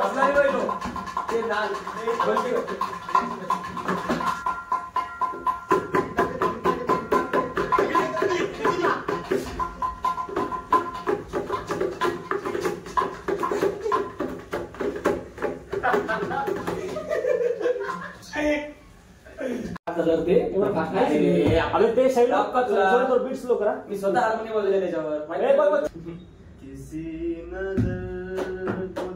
नाही बोललो ते लाल बोलते ते एवढं फास्ट नाही अरे ते साईड थोडं बीट स्लो करा मी स्वतः हार्मोनियम वाजवले त्याच्यावर किसी नजर को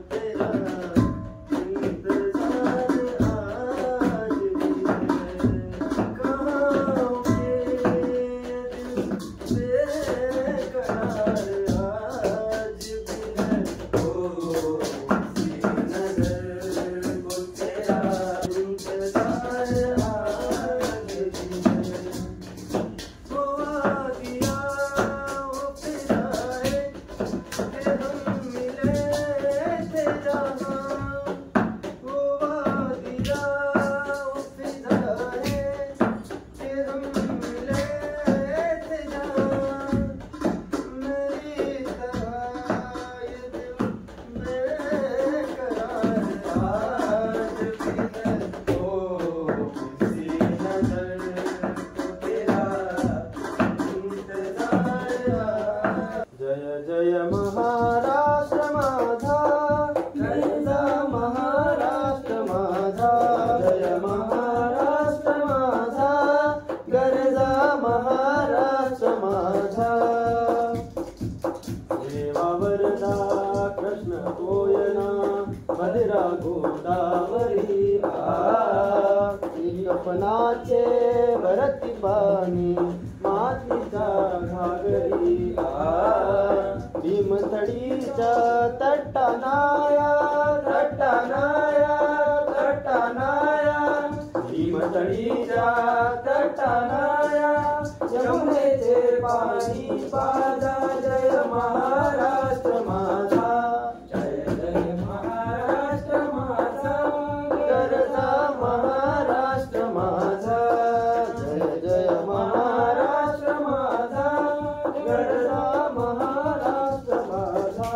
तेरा गोदावरी कपनाचे भरती पाणी मातीचा घागरी भीमथडीच्या तट्टानाया तट्टानाया तट्टानाया भीमथडीच्या तट्टानाया यमुनेचे पाणी पाजा जय महाराष्ट्र माझा जय जय महाराष्ट्र माझा गरजा महाराष्ट्र माझा जय जय महाराष्ट्र माझा गरजा महाराष्ट्र माझा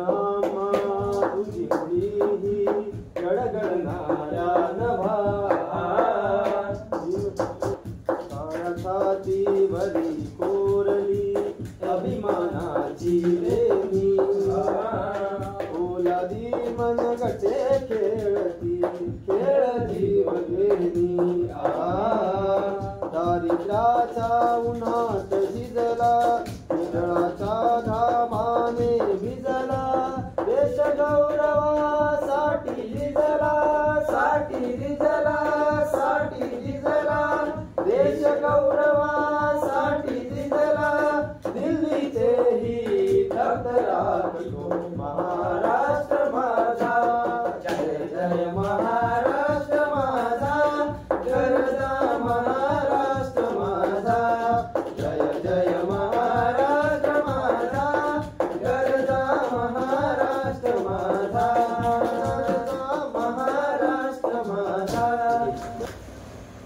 आम्हा तुझी ही गडगडणाऱ्या नभा छातीवरी कोरली अभिमानाची रेमी ओलादी मनगटे खेळती खेळती वगेनी दारिद्र्याच्या उन्हात झिजला निरळाच्या घामाने भिजला देश गौरवासाठी झिजला साठी झिजला साठी झिजला देश गौरवासाठी झिजला दिल्लीचेही थरथरातो महाराष्ट्र माझा जय जय महाराष्ट्र माझा गरजा महाराष्ट्र माझा जय जय महाराष्ट्र माझा गरजा महाराष्ट्र माझा महाराष्ट्र माझा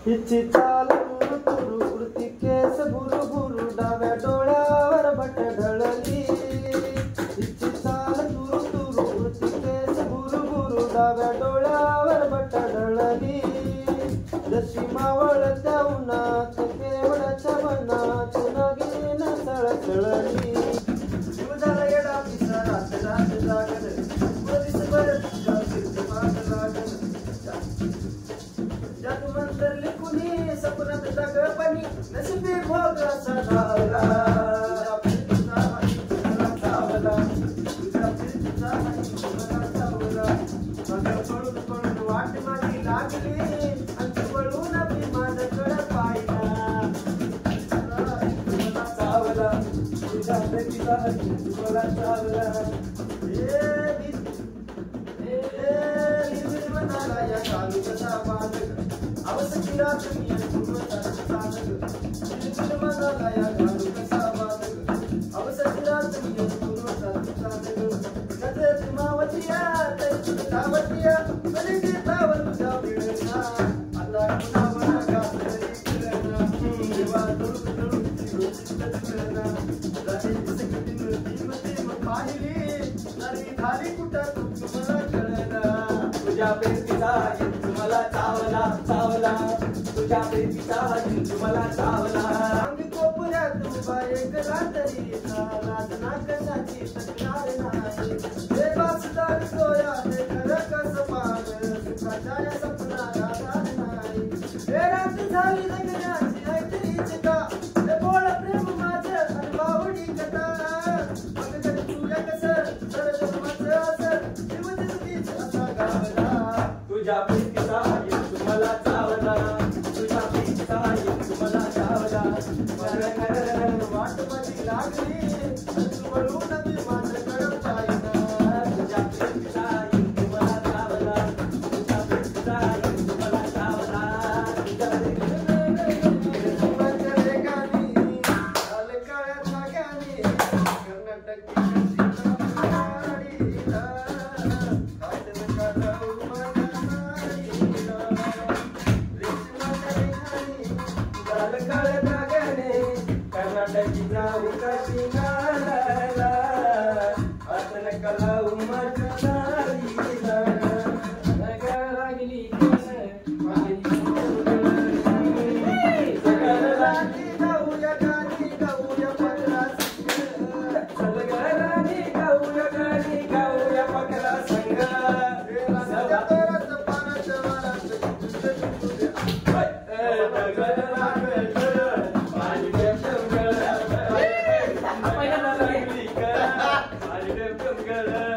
हिची चाल तुरु तुरु उडती केस भुरु भुरु डाव्या डोळ्यावर बट ढळली हिची चाल तुरु तुरु उडती केस भुरु भुरु डाव्या डोळ्यावर बट ढळली जशी मावळत्या उन्हात केवळाच्या मनात नगीन सळसळली तुझा येडा पिसा रात रात जागल वरीस बरत माग लागल जादू मंत्र लिखुनी सपनात जागपणी नशिबी भोग असा धावला तुझा फिरतीचा मला चावला माझं पळून पळून वाट माझी लागली आणि पळून मी माझ्याकडे पाहिला मला चावला तुझ्या फिरतीचा मला चावला मनाला या चालू कसा बांधक आवश्यक रात मी मनाला या चालू कसा बांधक आवश्यक रात मी नजर मावतिया तावतिया बली तावर तुझा बिळना आता कुणावर गातरी फिरना देवा दुरुक दुरुक फिरना राणी सकतीन ती पाहिली नरी आली कुठं तुम्हाला कळलं तुझ्या प्रेमीचा हिंदू मला चावला चावला तुझ्या प्रेमीचा हिंदू मला चावला आम्ही कोपऱ्यात उभा एकला तरी लाज ना कशाची तक्रार नाही हे वाचदार सोया हे खरं कसं पाग सुखाच्या या सपनाला दार नाही हे रात झाली जगण्याची ऐकलीच का हे बोळ प्रेम माझं आणि बावडी कथा मग तरी तुझ्या कसं सरजन्माचं असं जीवनतीच असा गावला तुझ्या प्रेमीचा हिंदू मला चावला तुझ्या प्रेमीचा हिंदू मला चावला वाट माझी लागली वळून मी माझं कडं पाहिलं तुझ्या प्रेमीचा हिंदू मला चावला तुझ्या प्रेमीचा हिंदू मला चावला तुझ्या कर्नाटकी जाऊ कशी गाला आतन कला उमटला लागली गाऊया गाणी गाऊया पगला सलगरानी गाऊया गाणी गाऊया पकला संग परत परत लागली